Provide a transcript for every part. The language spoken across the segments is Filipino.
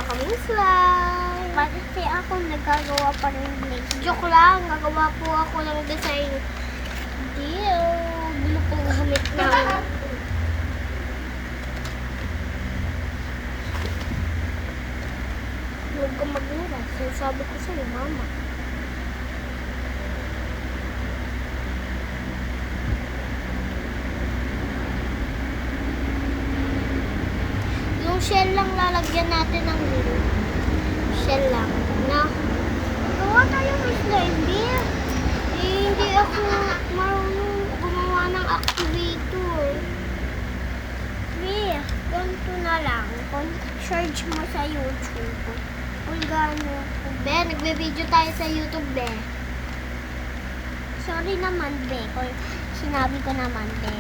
mga slime. Kasi ako nagagawa pa rin blade. Joke lang, gagawa po ako ng design. Hindi, gulo pong gamit na. Huwag ka maglura. Sinasabi ko sa'yo, mama. Yung shell lang lalagyan natin ng glue. Shell lang. Na, gawa tayo ng slime, beer. Hindi ako marunong gumawa ng activator. Be, ganito na lang. Kung search mo sa YouTube, kung gaano. Be, nagbe-video tayo sa YouTube, be. Sorry naman, Be. Kung sinabi ko naman, Be.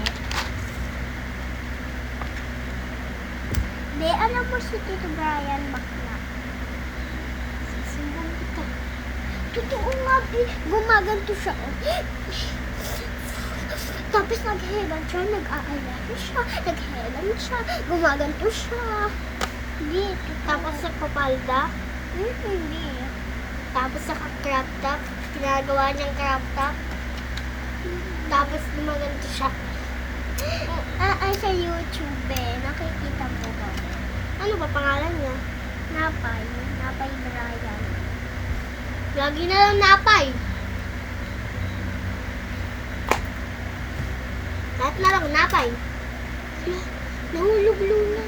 Be, alam mo si Tito Brian bakla. Sumbong kita. Totoo nga, Be. Gumaganto siya. Oh. Tapos nag-heaven siya, nag-aalala siya, nag-heaven siya, gumaganto siya. Be, Tapos sa papalda. hindi. Tapos sa crop top. Ginagawa niyang crop top. Tapos gumaganto siya. Sa YouTube, Be. Nakikita mo ba? Ano ba pangalan niya? Napay. Napay Brian. Lagi na lang napay. Lahat na lang napay. Nahulog Luna.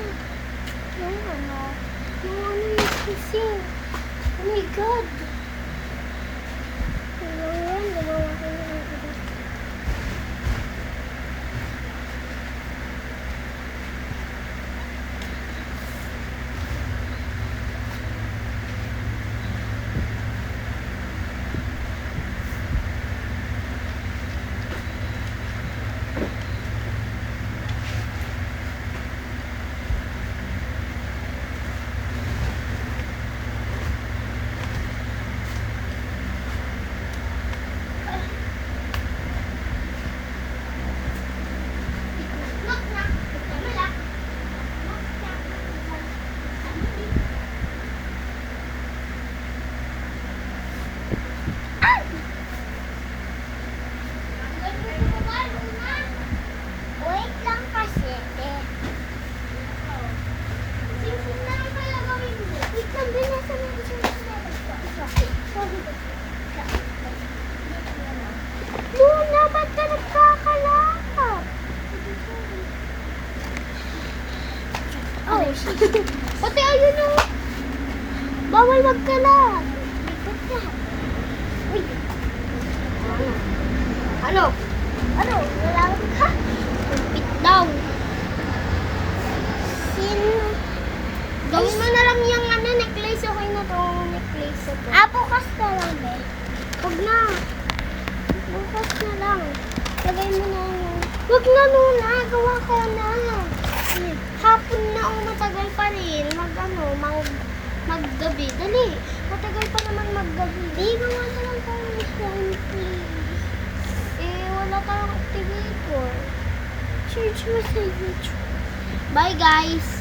Yung ano? Yung ano yung kissing. Oh my God. Yung ginawa ko yung iba. Wait lang kasi, eh. Sing-sing na lang pala gawin mo. Wait lang, binasa mo yung Luna, ba't ka nagkakalakap? Oh, pati ayun o. Bawal magkalat. Likot ka. Uy, Ano? ano? Wala ka? Pit daw. Sino? Gawin mo na lang yung ano, necklace. Okay na to. Necklace na to. Bukas na lang, Be. Huwag na. Bukas na lang. Lagay mo na yung... Huwag na Luna. Gawa ka na. Hapon na o matagal pa rin. Maggabi. Dali. Matagal pa naman maggabi. Di, gawa na lang tayo ng slime, please. Wala tayong activator. Search mo sa YouTube. Bye guys.